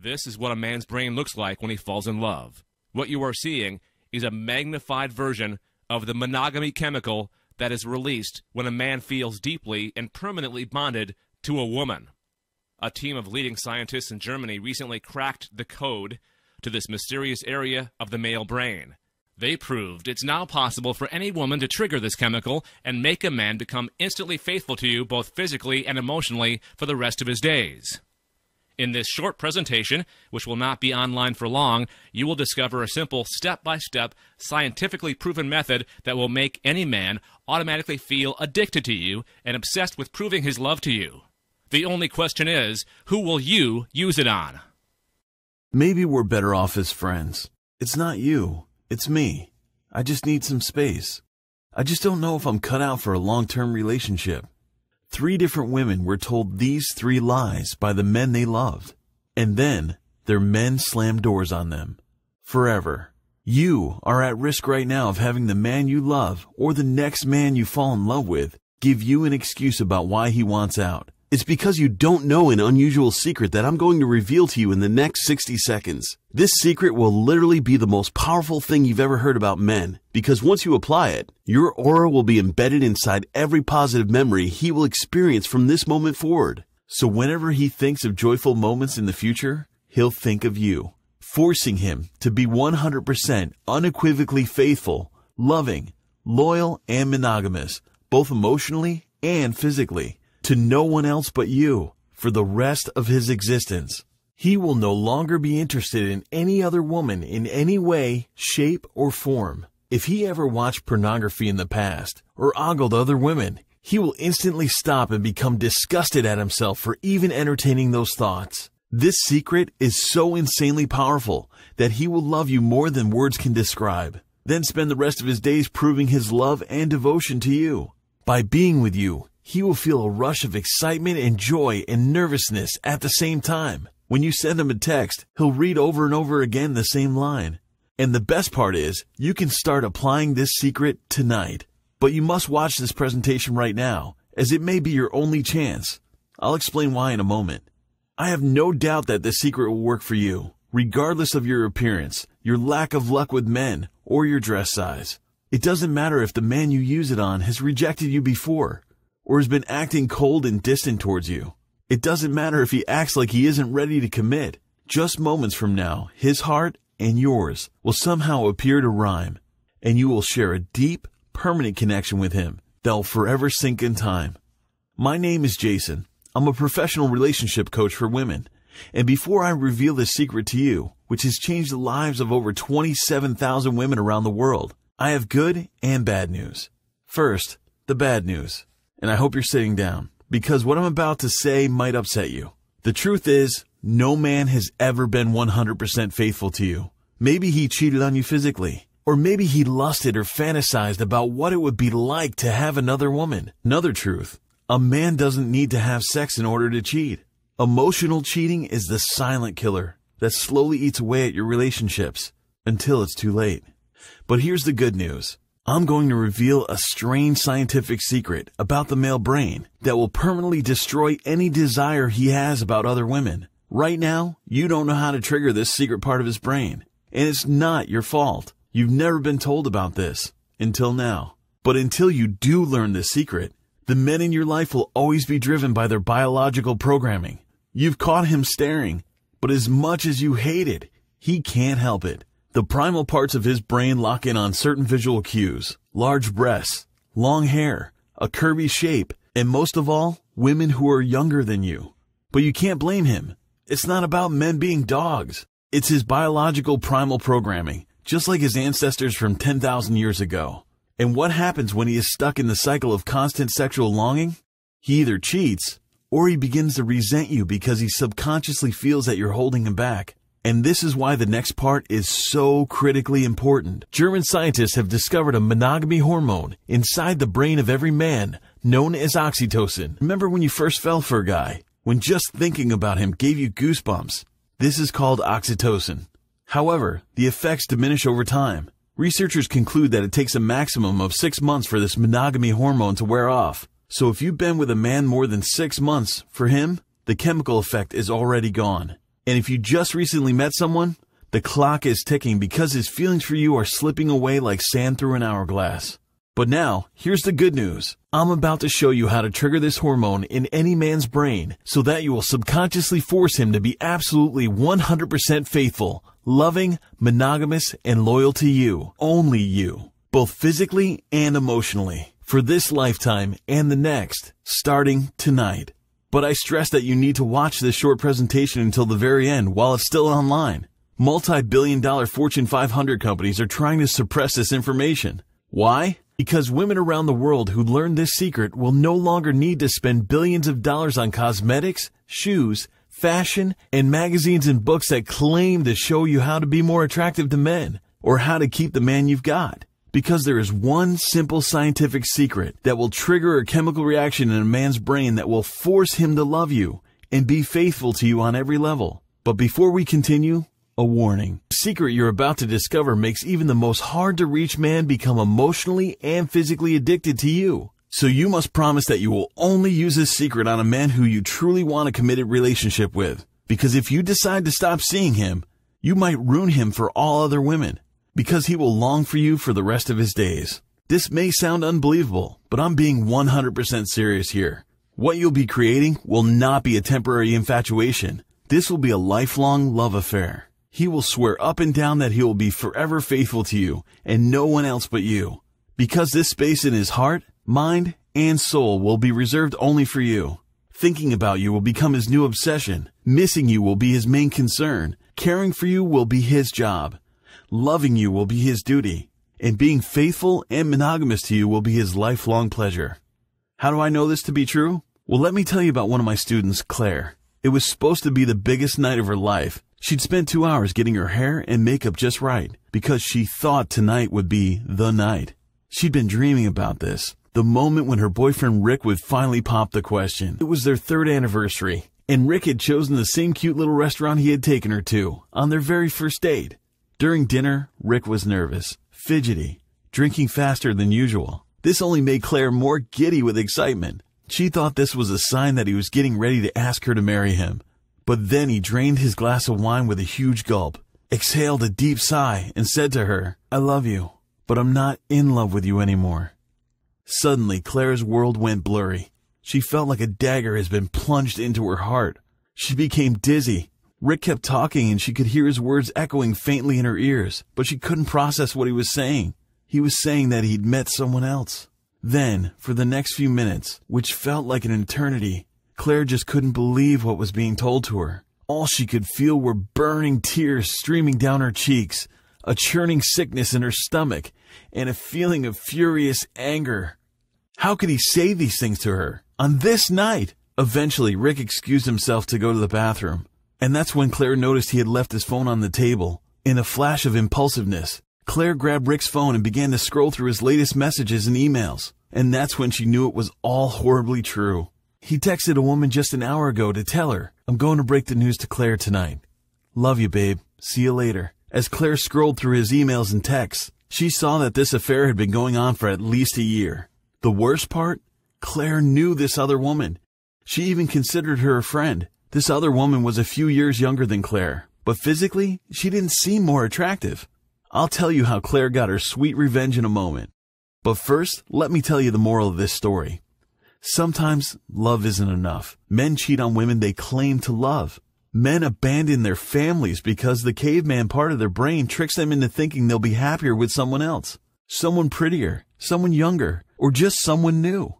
This is what a man's brain looks like when he falls in love. What you are seeing is a magnified version of the monogamy chemical that is released when a man feels deeply and permanently bonded to a woman. A team of leading scientists in Germany recently cracked the code to this mysterious area of the male brain. They proved it's now possible for any woman to trigger this chemical and make a man become instantly faithful to you both physically and emotionally for the rest of his days. In this short presentation, which will not be online for long, you will discover a simple step-by-step, scientifically proven method that will make any man automatically feel addicted to you and obsessed with proving his love to you. The only question is, who will you use it on? Maybe we're better off as friends. It's not you, it's me. I just need some space. I just don't know if I'm cut out for a long-term relationship. 3 different women were told these 3 lies by the men they loved, and then their men slammed doors on them. Forever. You are at risk right now of having the man you love or the next man you fall in love with give you an excuse about why he wants out. It's because you don't know an unusual secret that I'm going to reveal to you in the next 60 seconds. This secret will literally be the most powerful thing you've ever heard about men, because once you apply it, your aura will be embedded inside every positive memory he will experience from this moment forward. So whenever he thinks of joyful moments in the future, he'll think of you, forcing him to be 100% unequivocally faithful, loving, loyal, and monogamous, both emotionally and physically, to no one else but you for the rest of his existence. He will no longer be interested in any other woman in any way, shape, or form. If he ever watched pornography in the past or ogled other women, he will instantly stop and become disgusted at himself for even entertaining those thoughts. This secret is so insanely powerful that he will love you more than words can describe, then spend the rest of his days proving his love and devotion to you. By being with you, he will feel a rush of excitement and joy and nervousness at the same time. When you send him a text, he'll read over and over again the same line. And the best part is, you can start applying this secret tonight. But you must watch this presentation right now, as it may be your only chance. I'll explain why in a moment. I have no doubt that this secret will work for you, regardless of your appearance, your lack of luck with men, or your dress size. It doesn't matter if the man you use it on has rejected you before, or has been acting cold and distant towards you. It doesn't matter if he acts like he isn't ready to commit. Just moments from now, his heart and yours will somehow appear to rhyme, and you will share a deep, permanent connection with him that will forever sink in time. My name is Jason. I'm a professional relationship coach for women, and before I reveal this secret to you, which has changed the lives of over 27,000 women around the world, I have good and bad news. First, the bad news. And I hope you're sitting down, because what I'm about to say might upset you. The truth is, no man has ever been 100% faithful to you. Maybe he cheated on you physically, or maybe he lusted or fantasized about what it would be like to have another woman. Another truth, a man doesn't need to have sex in order to cheat. Emotional cheating is the silent killer that slowly eats away at your relationships until it's too late. But here's the good news. I'm going to reveal a strange scientific secret about the male brain that will permanently destroy any desire he has about other women. Right now, you don't know how to trigger this secret part of his brain, and it's not your fault. You've never been told about this until now. But until you do learn this secret, the men in your life will always be driven by their biological programming. You've caught him staring, but as much as you hate it, he can't help it. The primal parts of his brain lock in on certain visual cues: large breasts, long hair, a curvy shape, and most of all, women who are younger than you. But you can't blame him. It's not about men being dogs. It's his biological primal programming, just like his ancestors from 10,000 years ago. And what happens when he is stuck in the cycle of constant sexual longing? He either cheats, or he begins to resent you because he subconsciously feels that you're holding him back. And this is why the next part is so critically important. German scientists have discovered a monogamy hormone inside the brain of every man, known as oxytocin. Remember when you first fell for a guy? When just thinking about him gave you goosebumps? This is called oxytocin. However, the effects diminish over time. Researchers conclude that it takes a maximum of 6 months for this monogamy hormone to wear off. So if you've been with a man more than 6 months, for him, the chemical effect is already gone. And if you just recently met someone, the clock is ticking because his feelings for you are slipping away like sand through an hourglass. But now, here's the good news. I'm about to show you how to trigger this hormone in any man's brain so that you will subconsciously force him to be absolutely 100% faithful, loving, monogamous, and loyal to you, only you, both physically and emotionally, for this lifetime and the next, starting tonight. But I stress that you need to watch this short presentation until the very end while it's still online. Multi-billion-dollar Fortune 500 companies are trying to suppress this information. Why? Because women around the world who learn this secret will no longer need to spend billions of dollars on cosmetics, shoes, fashion, and magazines and books that claim to show you how to be more attractive to men or how to keep the man you've got. Because there is one simple scientific secret that will trigger a chemical reaction in a man's brain that will force him to love you and be faithful to you on every level. But before we continue, a warning. The secret you're about to discover makes even the most hard-to-reach man become emotionally and physically addicted to you. So you must promise that you will only use this secret on a man who you truly want a committed relationship with. Because if you decide to stop seeing him, you might ruin him for all other women. Because he will long for you for the rest of his days. This may sound unbelievable, but I'm being 100% serious here. What you'll be creating will not be a temporary infatuation. This will be a lifelong love affair. He will swear up and down that he will be forever faithful to you and no one else but you. Because this space in his heart, mind, and soul will be reserved only for you. Thinking about you will become his new obsession. Missing you will be his main concern. Caring for you will be his job. Loving you will be his duty. And being faithful and monogamous to you will be his lifelong pleasure. How do I know this to be true? Well, let me tell you about one of my students, Claire. It was supposed to be the biggest night of her life. She'd spent 2 hours getting her hair and makeup just right because she thought tonight would be the night. She'd been dreaming about this, the moment when her boyfriend Rick would finally pop the question. It was their 3rd anniversary, and Rick had chosen the same cute little restaurant he had taken her to on their very first date. During dinner, Rick was nervous, fidgety, drinking faster than usual. This only made Claire more giddy with excitement. She thought this was a sign that he was getting ready to ask her to marry him. But then he drained his glass of wine with a huge gulp, exhaled a deep sigh, and said to her, "I love you, but I'm not in love with you anymore." Suddenly, Claire's world went blurry. She felt like a dagger has been plunged into her heart. She became dizzy. Rick kept talking and she could hear his words echoing faintly in her ears, but she couldn't process what he was saying. He was saying that he'd met someone else. Then, for the next few minutes, which felt like an eternity, Claire just couldn't believe what was being told to her. All she could feel were burning tears streaming down her cheeks, a churning sickness in her stomach, and a feeling of furious anger. How could he say these things to her on this night? Eventually, Rick excused himself to go to the bathroom, and that's when Claire noticed he had left his phone on the table. In a flash of impulsiveness, Claire grabbed Rick's phone and began to scroll through his latest messages and emails, and that's when she knew it was all horribly true. He texted a woman just an hour ago to tell her, "I'm going to break the news to Claire tonight. Love you, babe. See you later." As Claire scrolled through his emails and texts, she saw that this affair had been going on for at least a year. The worst part? Claire knew this other woman. She even considered her a friend. This other woman was a few years younger than Claire, but physically, she didn't seem more attractive. I'll tell you how Claire got her sweet revenge in a moment. But first, let me tell you the moral of this story. Sometimes love isn't enough. Men cheat on women they claim to love. Men abandon their families because the caveman part of their brain tricks them into thinking they'll be happier with someone else. Someone prettier, someone younger, or just someone new.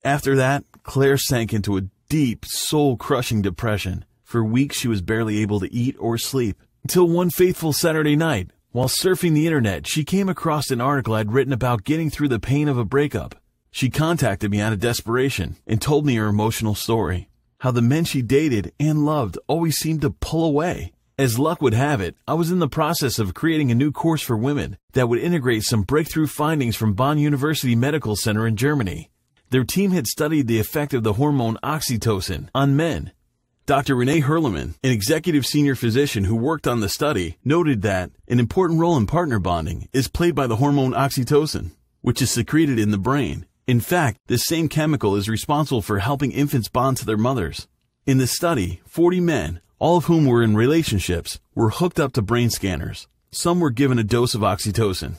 After that, Claire sank into a deep, soul-crushing depression. For weeks she was barely able to eat or sleep. Until one fateful Saturday night, while surfing the internet, she came across an article I'd written about getting through the pain of a breakup. She contacted me out of desperation and told me her emotional story. How the men she dated and loved always seemed to pull away. As luck would have it, I was in the process of creating a new course for women that would integrate some breakthrough findings from Bonn University Medical Center in Germany. Their team had studied the effect of the hormone oxytocin on men. Dr. Renee Herleman, an executive senior physician who worked on the study, noted that an important role in partner bonding is played by the hormone oxytocin, which is secreted in the brain. In fact, this same chemical is responsible for helping infants bond to their mothers. In the study, 40 men, all of whom were in relationships, were hooked up to brain scanners. Some were given a dose of oxytocin.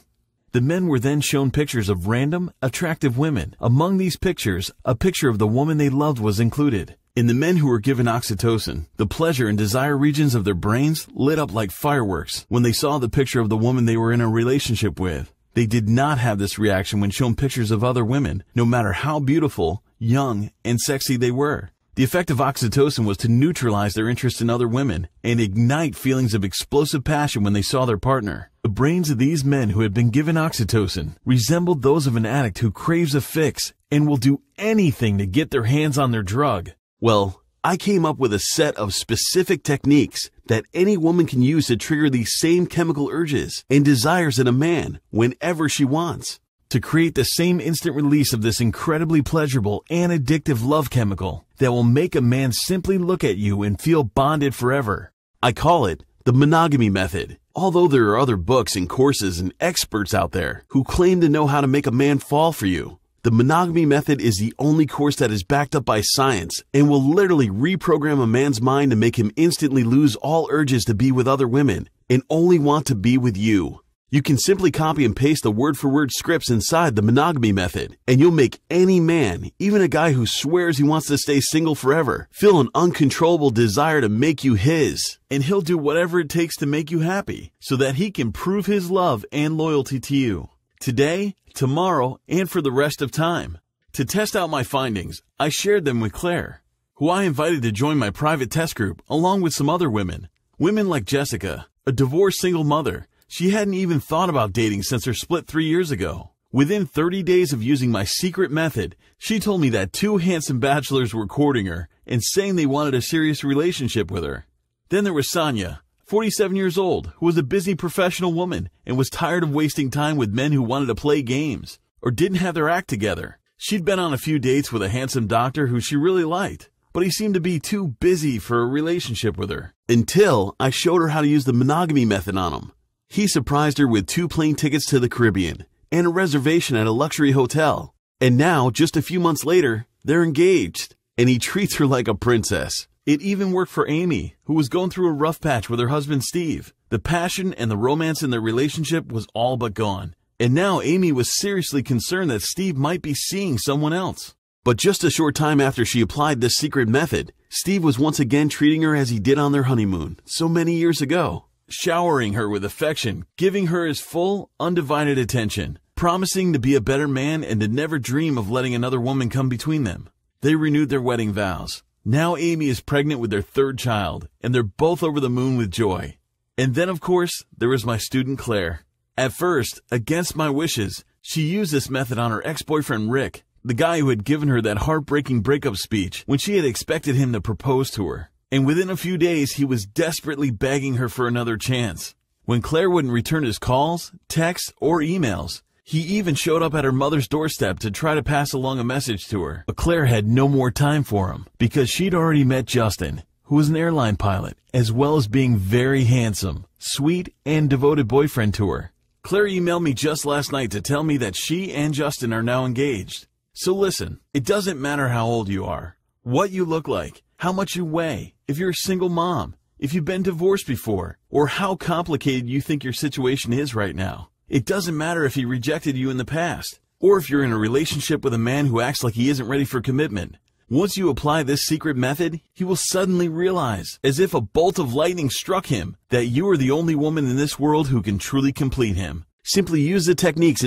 The men were then shown pictures of random, attractive women. Among these pictures, a picture of the woman they loved was included. In the men who were given oxytocin, the pleasure and desire regions of their brains lit up like fireworks when they saw the picture of the woman they were in a relationship with. They did not have this reaction when shown pictures of other women, no matter how beautiful, young, and sexy they were. The effect of oxytocin was to neutralize their interest in other women and ignite feelings of explosive passion when they saw their partner. The brains of these men who had been given oxytocin resembled those of an addict who craves a fix and will do anything to get their hands on their drug. Well, I came up with a set of specific techniques that any woman can use to trigger these same chemical urges and desires in a man whenever she wants, to create the same instant release of this incredibly pleasurable and addictive love chemical that will make a man simply look at you and feel bonded forever. I call it the Monogamy Method. Although there are other books and courses and experts out there who claim to know how to make a man fall for you, the Monogamy Method is the only course that is backed up by science and will literally reprogram a man's mind to make him instantly lose all urges to be with other women and only want to be with you. You can simply copy and paste the word-for-word scripts inside the Monogamy Method, and you'll make any man, even a guy who swears he wants to stay single forever, feel an uncontrollable desire to make you his. And he'll do whatever it takes to make you happy so that he can prove his love and loyalty to you. Today, tomorrow, and for the rest of time. To test out my findings, I shared them with Claire, who I invited to join my private test group along with some other women. Women like Jessica, a divorced single mother. She hadn't even thought about dating since her split 3 years ago. Within 30 days of using my secret method, she told me that 2 handsome bachelors were courting her and saying they wanted a serious relationship with her. Then there was Sonia, 47 years old, who was a busy professional woman and was tired of wasting time with men who wanted to play games or didn't have their act together. She'd been on a few dates with a handsome doctor who she really liked, but he seemed to be too busy for a relationship with her. Until I showed her how to use the Monogamy Method on him. He surprised her with 2 plane tickets to the Caribbean and a reservation at a luxury hotel. And now, just a few months later, they're engaged, and he treats her like a princess. It even worked for Amy, who was going through a rough patch with her husband Steve. The passion and the romance in their relationship was all but gone. And now Amy was seriously concerned that Steve might be seeing someone else. But just a short time after she applied this secret method, Steve was once again treating her as he did on their honeymoon so many years ago. Showering her with affection, giving her his full, undivided attention, promising to be a better man and to never dream of letting another woman come between them. They renewed their wedding vows. Now Amy is pregnant with their 3rd child, and they're both over the moon with joy. And then, of course, there was my student Claire. At first, against my wishes, she used this method on her ex-boyfriend Rick, the guy who had given her that heartbreaking breakup speech when she had expected him to propose to her. And within a few days, he was desperately begging her for another chance. When Claire wouldn't return his calls, texts, or emails, he even showed up at her mother's doorstep to try to pass along a message to her. But Claire had no more time for him because she'd already met Justin, who was an airline pilot, as well as being very handsome, sweet, and devoted boyfriend to her. Claire emailed me just last night to tell me that she and Justin are now engaged. So listen, it doesn't matter how old you are, what you look like, how much you weigh, if you're a single mom, if you've been divorced before, or how complicated you think your situation is right now. It doesn't matter if he rejected you in the past, or if you're in a relationship with a man who acts like he isn't ready for commitment. Once you apply this secret method, he will suddenly realize, as if a bolt of lightning struck him, that you are the only woman in this world who can truly complete him. Simply use the techniques.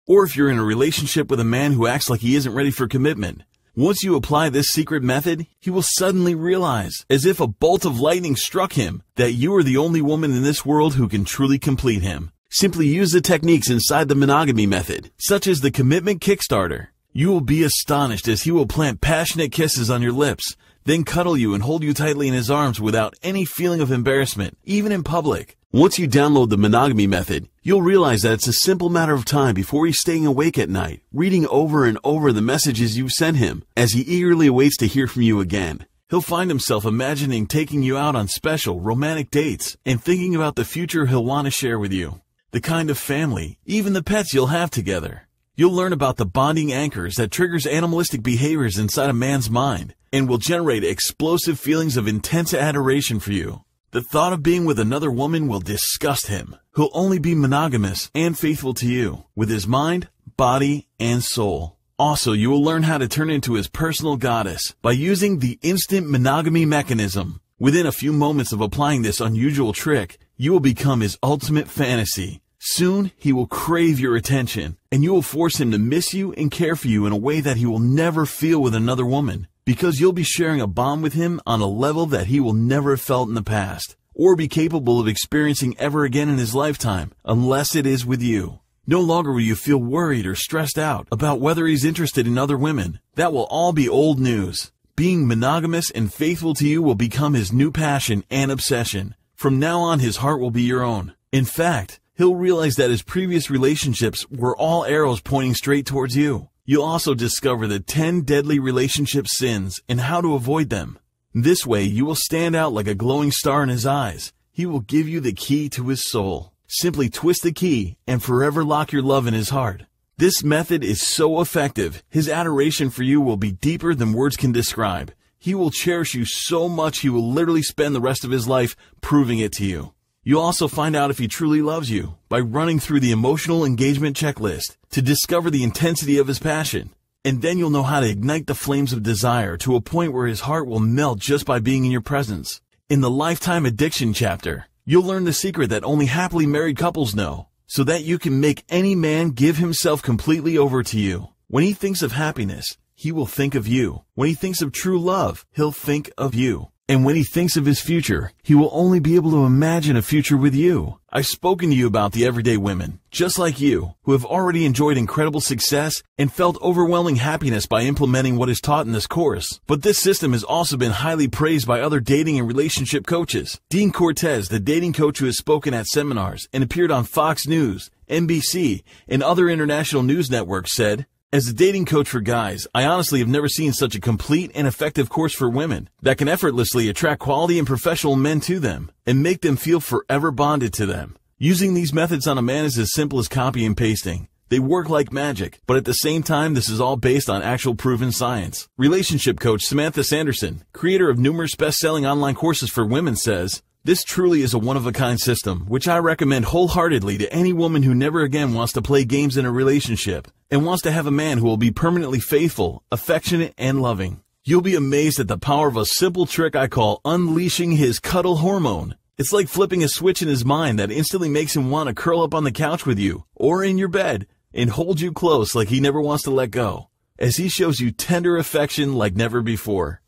Or if you're in a relationship with a man who acts like he isn't ready for commitment. Once you apply this secret method, he will suddenly realize, as if a bolt of lightning struck him, that you are the only woman in this world who can truly complete him. Simply use the techniques inside the Monogamy Method, such as the Commitment Kickstarter. You will be astonished as he will plant passionate kisses on your lips, then cuddle you and hold you tightly in his arms without any feeling of embarrassment, even in public. Once you download the Monogamy Method, you'll realize that it's a simple matter of time before he's staying awake at night, reading over and over the messages you've sent him, as he eagerly awaits to hear from you again. He'll find himself imagining taking you out on special, romantic dates, and thinking about the future he'll want to share with you. The kind of family, even the pets you'll have together. You'll learn about the bonding anchors that triggers animalistic behaviors inside a man's mind and will generate explosive feelings of intense adoration for you. The thought of being with another woman will disgust him. He'll only be monogamous and faithful to you with his mind, body, and soul. Also, you will learn how to turn into his personal goddess by using the instant monogamy mechanism. Within a few moments of applying this unusual trick, you will become his ultimate fantasy. Soon, he will crave your attention, and you will force him to miss you and care for you in a way that he will never feel with another woman, because you'll be sharing a bond with him on a level that he will never have felt in the past, or be capable of experiencing ever again in his lifetime, unless it is with you. No longer will you feel worried or stressed out about whether he's interested in other women. That will all be old news. Being monogamous and faithful to you will become his new passion and obsession. From now on, his heart will be your own. In fact, he'll realize that his previous relationships were all arrows pointing straight towards you. You'll also discover the 10 deadly relationship sins and how to avoid them. This way, you will stand out like a glowing star in his eyes. He will give you the key to his soul. Simply twist the key and forever lock your love in his heart. This method is so effective, his adoration for you will be deeper than words can describe. He will cherish you so much he will literally spend the rest of his life proving it to you. You'll also find out if he truly loves you by running through the emotional engagement checklist to discover the intensity of his passion. And then you'll know how to ignite the flames of desire to a point where his heart will melt just by being in your presence. In the Lifetime Addiction chapter, you'll learn the secret that only happily married couples know, so that you can make any man give himself completely over to you. When he thinks of happiness, he will think of you. When he thinks of true love, he'll think of you. And when he thinks of his future, he will only be able to imagine a future with you. I've spoken to you about the everyday women, just like you, who have already enjoyed incredible success and felt overwhelming happiness by implementing what is taught in this course. But this system has also been highly praised by other dating and relationship coaches. Dean Cortez, the dating coach who has spoken at seminars and appeared on Fox News, NBC, and other international news networks, said, "As a dating coach for guys, I honestly have never seen such a complete and effective course for women that can effortlessly attract quality and professional men to them and make them feel forever bonded to them. Using these methods on a man is as simple as copy and pasting. They work like magic, but at the same time, this is all based on actual proven science." Relationship coach Samantha Sanderson, creator of numerous best-selling online courses for women, says, "This truly is a one-of-a-kind system, which I recommend wholeheartedly to any woman who never again wants to play games in a relationship and wants to have a man who will be permanently faithful, affectionate, and loving. You'll be amazed at the power of a simple trick I call unleashing his cuddle hormone. It's like flipping a switch in his mind that instantly makes him want to curl up on the couch with you or in your bed and hold you close like he never wants to let go, as he shows you tender affection like never before."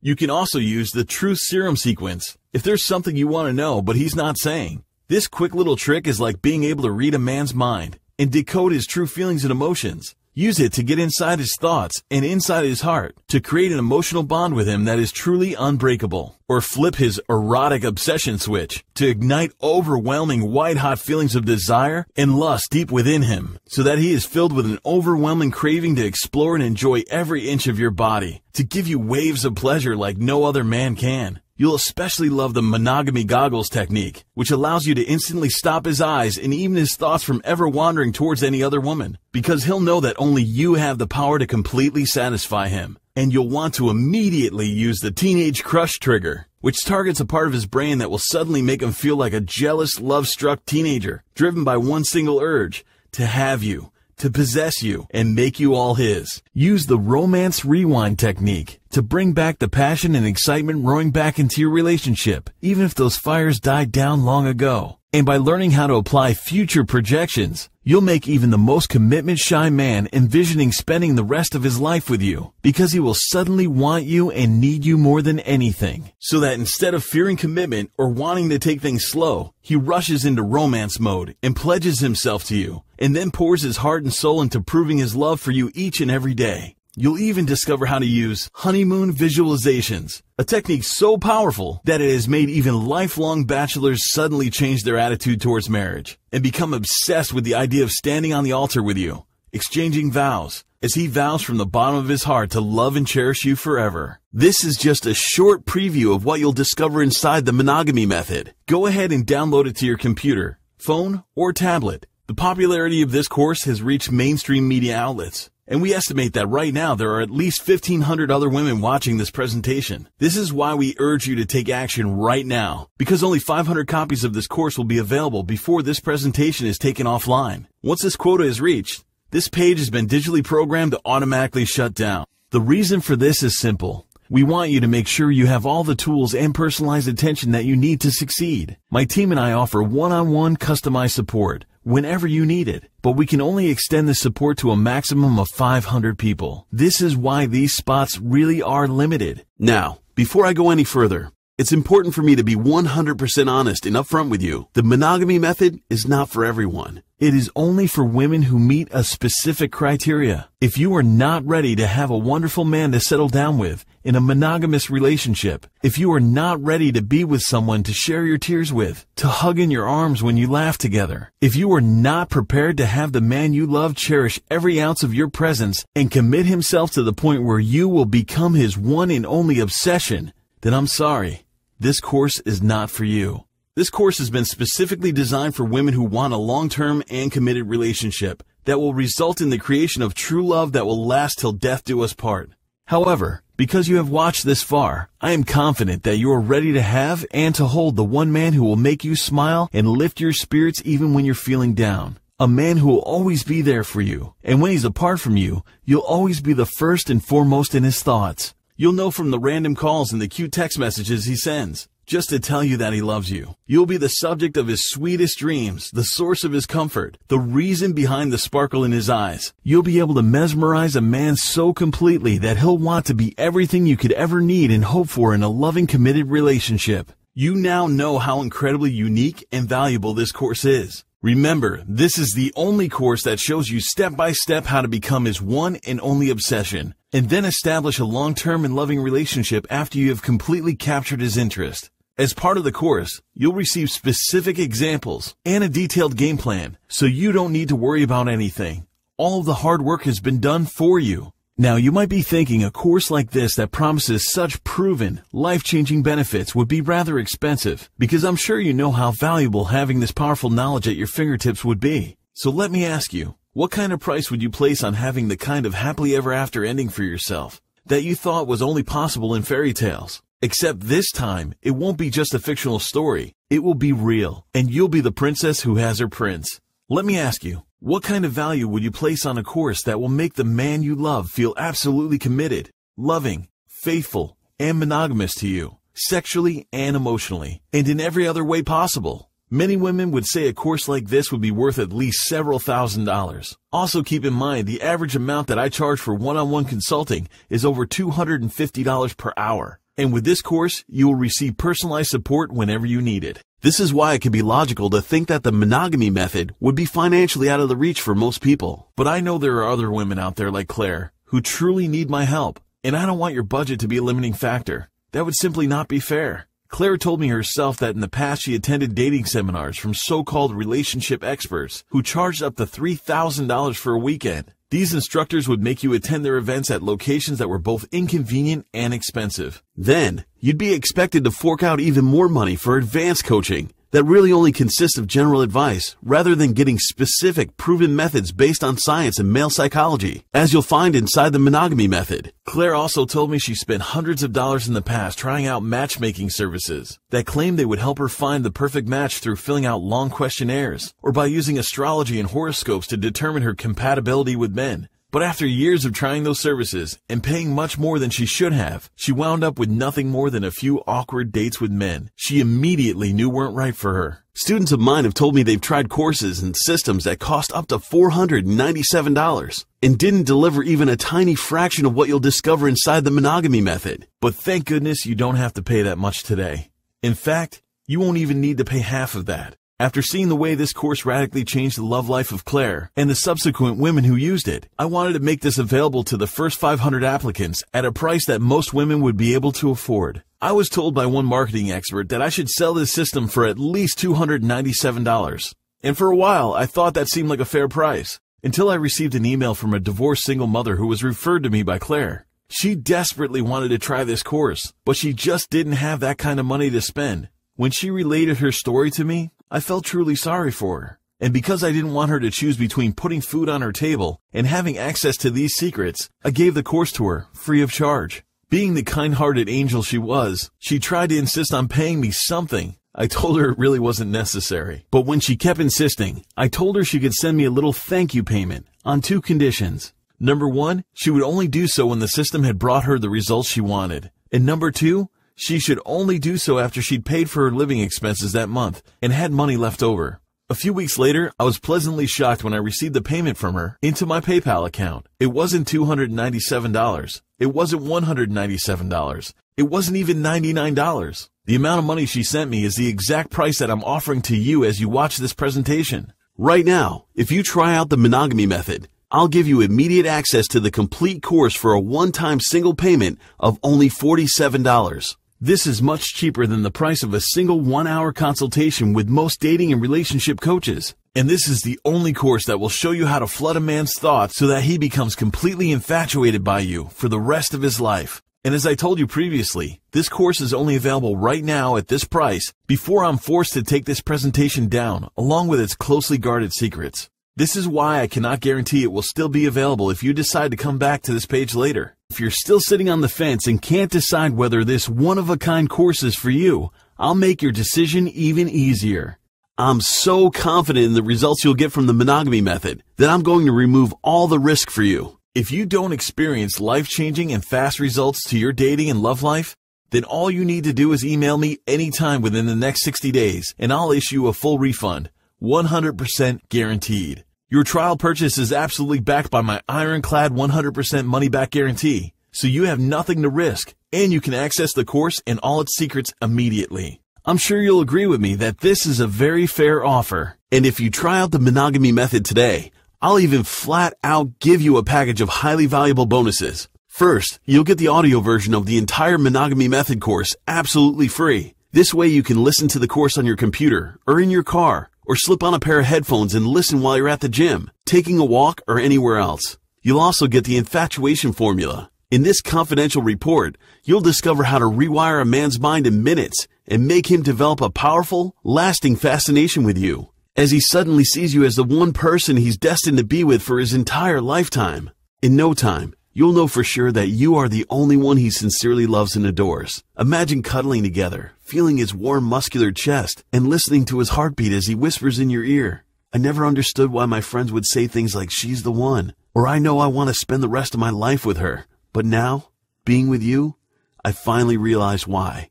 You can also use the truth serum sequence if there's something you want to know but he's not saying. This quick little trick is like being able to read a man's mind and decode his true feelings and emotions. Use it to get inside his thoughts and inside his heart to create an emotional bond with him that is truly unbreakable. Or flip his erotic obsession switch to ignite overwhelming white-hot feelings of desire and lust deep within him so that he is filled with an overwhelming craving to explore and enjoy every inch of your body, to give you waves of pleasure like no other man can. You'll especially love the monogamy goggles technique, which allows you to instantly stop his eyes and even his thoughts from ever wandering towards any other woman, because he'll know that only you have the power to completely satisfy him. And you'll want to immediately use the teenage crush trigger, which targets a part of his brain that will suddenly make him feel like a jealous, love-struck teenager, driven by one single urge, to have you, to possess you, and make you all his. Use the romance rewind technique to bring back the passion and excitement roaring back into your relationship, even if those fires died down long ago. And by learning how to apply future projections, you'll make even the most commitment-shy man envisioning spending the rest of his life with you, because he will suddenly want you and need you more than anything. So that instead of fearing commitment or wanting to take things slow, he rushes into romance mode and pledges himself to you, and then pours his heart and soul into proving his love for you each and every day. You'll even discover how to use honeymoon visualizations, a technique so powerful that it has made even lifelong bachelors suddenly change their attitude towards marriage and become obsessed with the idea of standing on the altar with you, exchanging vows, as he vows from the bottom of his heart to love and cherish you forever. This is just a short preview of what you'll discover inside the Monogamy Method. Go ahead and download it to your computer, phone, or tablet. The popularity of this course has reached mainstream media outlets, and we estimate that right now there are at least 1,500 other women watching this presentation. This is why we urge you to take action right now, because only 500 copies of this course will be available before this presentation is taken offline. Once this quota is reached, this page has been digitally programmed to automatically shut down. The reason for this is simple. We want you to make sure you have all the tools and personalized attention that you need to succeed. My team and I offer one-on-one customized support whenever you need it, but we can only extend this support to a maximum of 500 people. This is why these spots really are limited. Now, before I go any further, it's important for me to be 100% honest and upfront with you. The monogamy method is not for everyone. It is only for women who meet a specific criteria. If you are not ready to have a wonderful man to settle down with in a monogamous relationship, if you are not ready to be with someone to share your tears with, to hug in your arms when you laugh together, if you are not prepared to have the man you love cherish every ounce of your presence and commit himself to the point where you will become his one and only obsession, then I'm sorry. This course is not for you. This course has been specifically designed for women who want a long-term and committed relationship that will result in the creation of true love that will last till death do us part. However, because you have watched this far, I am confident that you are ready to have and to hold the one man who will make you smile and lift your spirits even when you're feeling down. A man who will always be there for you, and when he's apart from you, you'll always be the first and foremost in his thoughts. You'll know from the random calls and the cute text messages he sends, just to tell you that he loves you. You'll be the subject of his sweetest dreams, the source of his comfort, the reason behind the sparkle in his eyes. You'll be able to mesmerize a man so completely that he'll want to be everything you could ever need and hope for in a loving, committed relationship. You now know how incredibly unique and valuable this course is. Remember, this is the only course that shows you step by step how to become his one and only obsession, and then establish a long-term and loving relationship after you have completely captured his interest. As part of the course, you'll receive specific examples and a detailed game plan, so you don't need to worry about anything. All of the hard work has been done for you. Now, you might be thinking a course like this that promises such proven, life-changing benefits would be rather expensive, because I'm sure you know how valuable having this powerful knowledge at your fingertips would be. So let me ask you, what kind of price would you place on having the kind of happily ever after ending for yourself that you thought was only possible in fairy tales? Except this time, it won't be just a fictional story. It will be real, and you'll be the princess who has her prince. Let me ask you, what kind of value would you place on a course that will make the man you love feel absolutely committed, loving, faithful, and monogamous to you, sexually and emotionally, and in every other way possible? Many women would say a course like this would be worth at least several $1,000s. Also keep in mind, the average amount that I charge for one-on-one consulting is over $250 per hour. And with this course, you will receive personalized support whenever you need it. This is why it can be logical to think that the monogamy method would be financially out of the reach for most people. But I know there are other women out there like Claire who truly need my help, and I don't want your budget to be a limiting factor. That would simply not be fair. Claire told me herself that in the past she attended dating seminars from so-called relationship experts who charged up to $3,000 for a weekend. These instructors would make you attend their events at locations that were both inconvenient and expensive. Then, you'd be expected to fork out even more money for advanced coaching that really only consists of general advice rather than getting specific proven methods based on science and male psychology, as you'll find inside the monogamy method. Claire also told me she spent hundreds of dollars in the past trying out matchmaking services that claimed they would help her find the perfect match through filling out long questionnaires or by using astrology and horoscopes to determine her compatibility with men. But after years of trying those services and paying much more than she should have, she wound up with nothing more than a few awkward dates with men she immediately knew weren't right for her. Students of mine have told me they've tried courses and systems that cost up to $497 and didn't deliver even a tiny fraction of what you'll discover inside the monogamy method. But thank goodness you don't have to pay that much today. In fact, you won't even need to pay half of that. After seeing the way this course radically changed the love life of Claire and the subsequent women who used it, I wanted to make this available to the first 500 applicants at a price that most women would be able to afford. I was told by one marketing expert that I should sell this system for at least $297. And for a while, I thought that seemed like a fair price, until I received an email from a divorced single mother who was referred to me by Claire. She desperately wanted to try this course, but she just didn't have that kind of money to spend. When she related her story to me, I felt truly sorry for her. And because I didn't want her to choose between putting food on her table and having access to these secrets, I gave the course to her free of charge. Being the kind-hearted angel she was, she tried to insist on paying me something. I told her it really wasn't necessary. But when she kept insisting, I told her she could send me a little thank you payment on 2 conditions. Number 1, she would only do so when the system had brought her the results she wanted. And number 2, she should only do so after she'd paid for her living expenses that month and had money left over. A few weeks later, I was pleasantly shocked when I received the payment from her into my PayPal account. It wasn't $297. It wasn't $197. It wasn't even $99. The amount of money she sent me is the exact price that I'm offering to you as you watch this presentation. Right now, if you try out the Monogamy Method, I'll give you immediate access to the complete course for a one-time single payment of only $47. This is much cheaper than the price of a single 1-hour consultation with most dating and relationship coaches. And this is the only course that will show you how to flood a man's thoughts so that he becomes completely infatuated by you for the rest of his life. And as I told you previously, this course is only available right now at this price before I'm forced to take this presentation down along with its closely guarded secrets. This is why I cannot guarantee it will still be available if you decide to come back to this page later. If you're still sitting on the fence and can't decide whether this one-of-a-kind course is for you, I'll make your decision even easier. I'm so confident in the results you'll get from the Monogamy Method that I'm going to remove all the risk for you. If you don't experience life-changing and fast results to your dating and love life, then all you need to do is email me anytime within the next 60 days and I'll issue a full refund, 100% guaranteed. Your trial purchase is absolutely backed by my ironclad 100% money-back guarantee, so you have nothing to risk, and you can access the course and all its secrets immediately. I'm sure you'll agree with me that this is a very fair offer, and if you try out the Monogamy Method today, I'll even flat out give you a package of highly valuable bonuses. First, you'll get the audio version of the entire Monogamy Method course absolutely free. This way you can listen to the course on your computer or in your car, or slip on a pair of headphones and listen while you're at the gym, taking a walk, or anywhere else. You'll also get the infatuation formula. In this confidential report, you'll discover how to rewire a man's mind in minutes and make him develop a powerful, lasting fascination with you, as he suddenly sees you as the one person he's destined to be with for his entire lifetime. In no time, you'll know for sure that you are the only one he sincerely loves and adores. Imagine cuddling together, feeling his warm muscular chest, and listening to his heartbeat as he whispers in your ear. I never understood why my friends would say things like, "She's the one," or "I know I want to spend the rest of my life with her." But now, being with you, I finally realize why.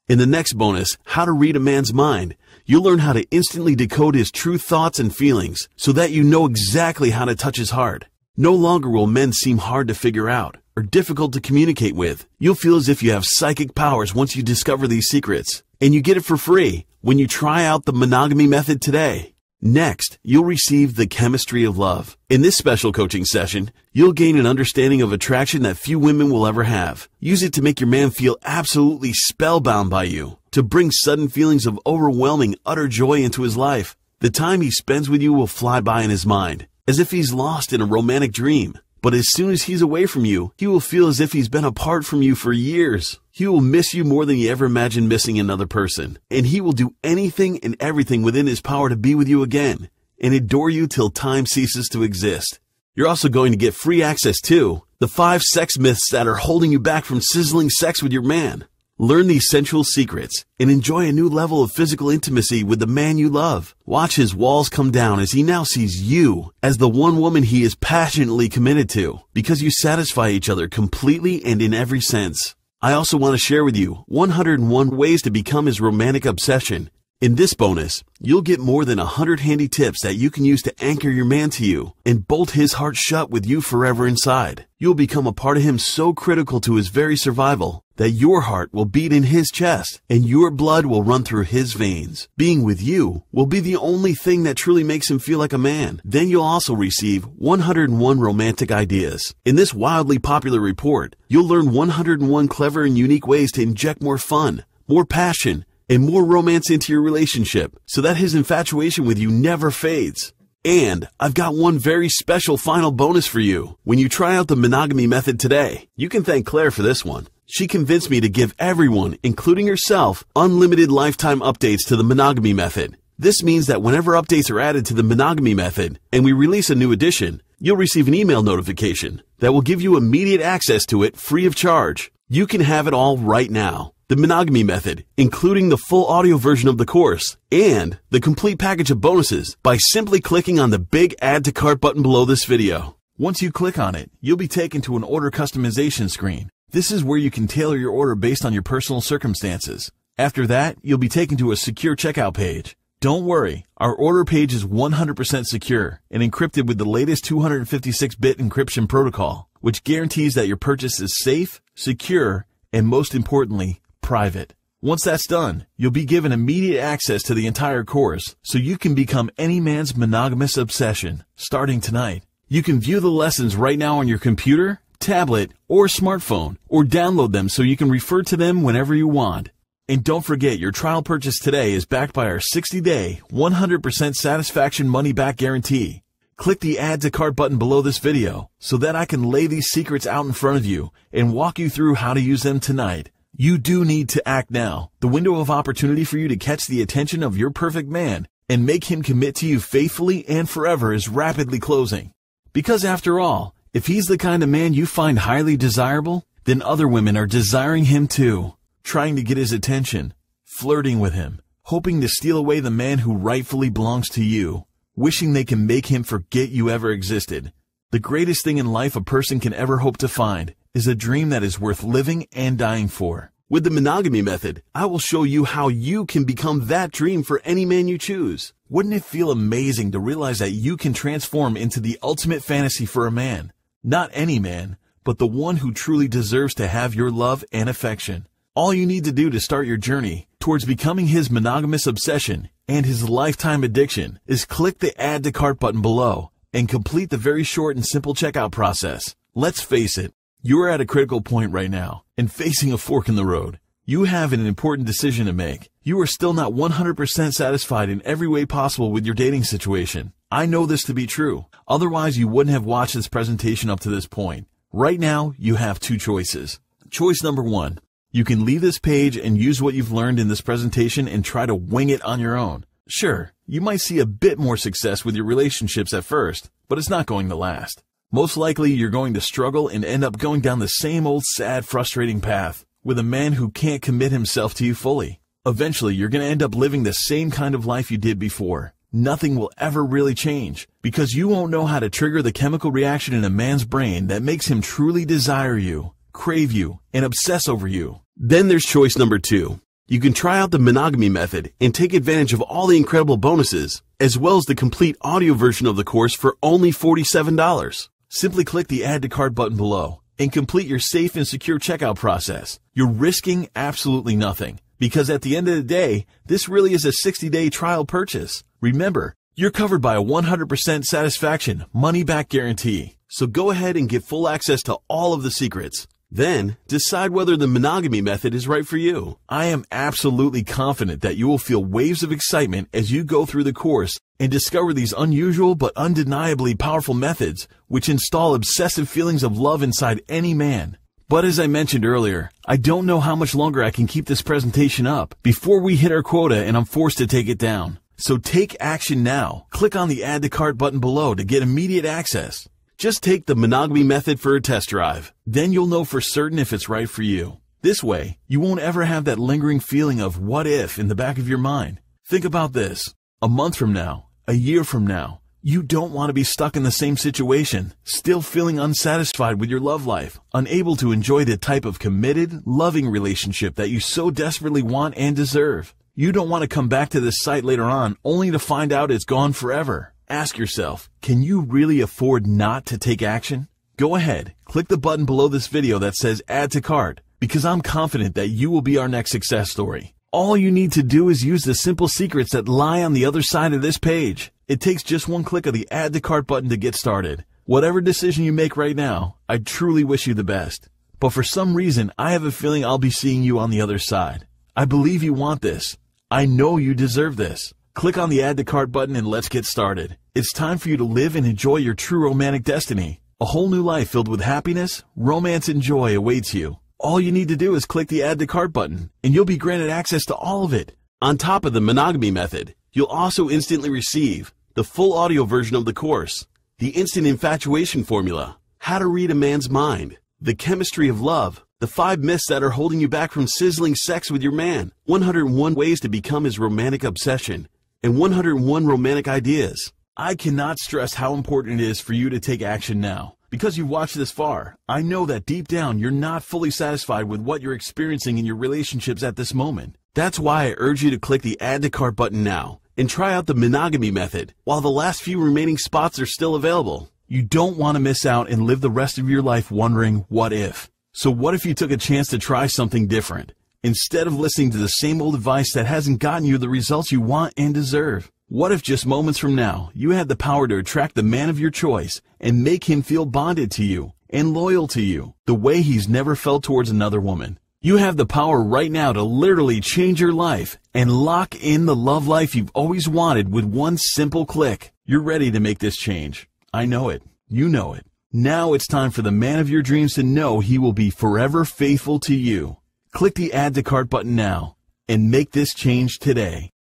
In the next bonus, How to Read a Man's Mind, you'll learn how to instantly decode his true thoughts and feelings so that you know exactly how to touch his heart. No longer will men seem hard to figure out or difficult to communicate with. You'll feel as if you have psychic powers once you discover these secrets. And you get it for free when you try out the Monogamy Method today. Next, you'll receive the Chemistry of Love. In this special coaching session, you'll gain an understanding of attraction that few women will ever have. Use it to make your man feel absolutely spellbound by you, to bring sudden feelings of overwhelming, utter joy into his life. The time he spends with you will fly by in his mind, as if he's lost in a romantic dream. But as soon as he's away from you, he will feel as if he's been apart from you for years. He will miss you more than he ever imagined missing another person. And he will do anything and everything within his power to be with you again and adore you till time ceases to exist. You're also going to get free access to the 5 sex myths that are holding you back from sizzling sex with your man. Learn these sensual secrets and enjoy a new level of physical intimacy with the man you love. Watch his walls come down as he now sees you as the one woman he is passionately committed to, because you satisfy each other completely and in every sense. I also want to share with you 101 ways to become his romantic obsession. In this bonus, you'll get more than 100 handy tips that you can use to anchor your man to you and bolt his heart shut with you forever inside. You'll become a part of him so critical to his very survival that your heart will beat in his chest and your blood will run through his veins. Being with you will be the only thing that truly makes him feel like a man. Then you'll also receive 101 romantic ideas. In this wildly popular report, you'll learn 101 clever and unique ways to inject more fun, more passion, and more romance into your relationship so that his infatuation with you never fades. And I've got one very special final bonus for you. When you try out the Monogamy Method today, you can thank Claire for this one. She convinced me to give everyone, including herself, unlimited lifetime updates to the Monogamy Method. This means that whenever updates are added to the Monogamy Method and we release a new edition, you'll receive an email notification that will give you immediate access to it free of charge. You can have it all right now. The Monogamy Method, including the full audio version of the course and the complete package of bonuses, by simply clicking on the big Add to Cart button below this video. Once you click on it, you'll be taken to an order customization screen. This is where you can tailor your order based on your personal circumstances. After that, you'll be taken to a secure checkout page. Don't worry, our order page is 100% secure and encrypted with the latest 256-bit encryption protocol, which guarantees that your purchase is safe, secure, and most importantly, private. Once that's done, you'll be given immediate access to the entire course so you can become any man's monogamous obsession starting tonight. You can view the lessons right now on your computer, tablet, or smartphone, or download them so you can refer to them whenever you want. And don't forget, your trial purchase today is backed by our 60-day, 100% satisfaction money-back guarantee. Click the Add to Cart button below this video so that I can lay these secrets out in front of you and walk you through how to use them tonight. You do need to act now. The window of opportunity for you to catch the attention of your perfect man and make him commit to you faithfully and forever is rapidly closing. Because after all, if he's the kind of man you find highly desirable, then other women are desiring him too, trying to get his attention, flirting with him, hoping to steal away the man who rightfully belongs to you, wishing they can make him forget you ever existed. The greatest thing in life a person can ever hope to find is a dream that is worth living and dying for. With the Monogamy Method, I will show you how you can become that dream for any man you choose. Wouldn't it feel amazing to realize that you can transform into the ultimate fantasy for a man? Not any man, but the one who truly deserves to have your love and affection. All you need to do to start your journey towards becoming his monogamous obsession and his lifetime addiction is click the Add to Cart button below and complete the very short and simple checkout process. Let's face it, you are at a critical point right now and facing a fork in the road. You have an important decision to make. You are still not 100% satisfied in every way possible with your dating situation. I know this to be true. Otherwise, you wouldn't have watched this presentation up to this point. Right now, you have two choices. Choice number one, you can leave this page and use what you've learned in this presentation and try to wing it on your own. Sure, you might see a bit more success with your relationships at first, but it's not going to last. Most likely, you're going to struggle and end up going down the same old sad, frustrating path with a man who can't commit himself to you fully. Eventually, you're going to end up living the same kind of life you did before. Nothing will ever really change because you won't know how to trigger the chemical reaction in a man's brain that makes him truly desire you, crave you, and obsess over you. Then there's choice number two. You can try out the Monogamy Method and take advantage of all the incredible bonuses, as well as the complete audio version of the course for only $47. Simply click the Add to Cart button below and complete your safe and secure checkout process. You're risking absolutely nothing because at the end of the day, this really is a 60-day trial purchase. Remember, you're covered by a 100% satisfaction money-back guarantee. So go ahead and get full access to all of the secrets. Then, decide whether the Monogamy Method is right for you. I am absolutely confident that you will feel waves of excitement as you go through the course and discover these unusual but undeniably powerful methods which install obsessive feelings of love inside any man. But as I mentioned earlier, I don't know how much longer I can keep this presentation up before we hit our quota and I'm forced to take it down. So take action now. Click on the Add to Cart button below to get immediate access. Just take the Monogamy Method for a test drive. Then you'll know for certain if it's right for you. This way, you won't ever have that lingering feeling of what if in the back of your mind. Think about this. A month from now, a year from now, you don't want to be stuck in the same situation, still feeling unsatisfied with your love life, unable to enjoy the type of committed, loving relationship that you so desperately want and deserve. You don't want to come back to this site later on only to find out it's gone forever. Ask yourself, can you really afford not to take action? Go ahead, click the button below this video that says Add to Cart, because I'm confident that you will be our next success story. All you need to do is use the simple secrets that lie on the other side of this page. It takes just one click of the Add to Cart button to get started. Whatever decision you make right now, I truly wish you the best. But for some reason, I have a feeling I'll be seeing you on the other side. I believe you want this. I know you deserve this. Click on the Add to Cart button and let's get started. It's time for you to live and enjoy your true romantic destiny. A whole new life filled with happiness, romance, and joy awaits you. All you need to do is click the Add to Cart button, and you'll be granted access to all of it. On top of the Monogamy Method, You'll also instantly receive the full audio version of the course, the Instant Infatuation Formula, How to Read a Man's Mind, The Chemistry of Love, the 5 myths that are holding you back from sizzling sex with your man, 101 ways to become his romantic obsession, and 101 romantic ideas. I cannot stress how important it is for you to take action now. Because you've watched this far, I know that deep down you're not fully satisfied with what you're experiencing in your relationships at this moment. That's why I urge you to click the Add to Cart button now and try out the Monogamy Method while the last few remaining spots are still available. You don't want to miss out and live the rest of your life wondering what if. So what if you took a chance to try something different? Instead of listening to the same old advice that hasn't gotten you the results you want and deserve. What if just moments from now, you had the power to attract the man of your choice and make him feel bonded to you and loyal to you the way he's never felt towards another woman? You have the power right now to literally change your life and lock in the love life you've always wanted with one simple click. You're ready to make this change. I know it. You know it. Now it's time for the man of your dreams to know he will be forever faithful to you. Click the Add to Cart button now and make this change today.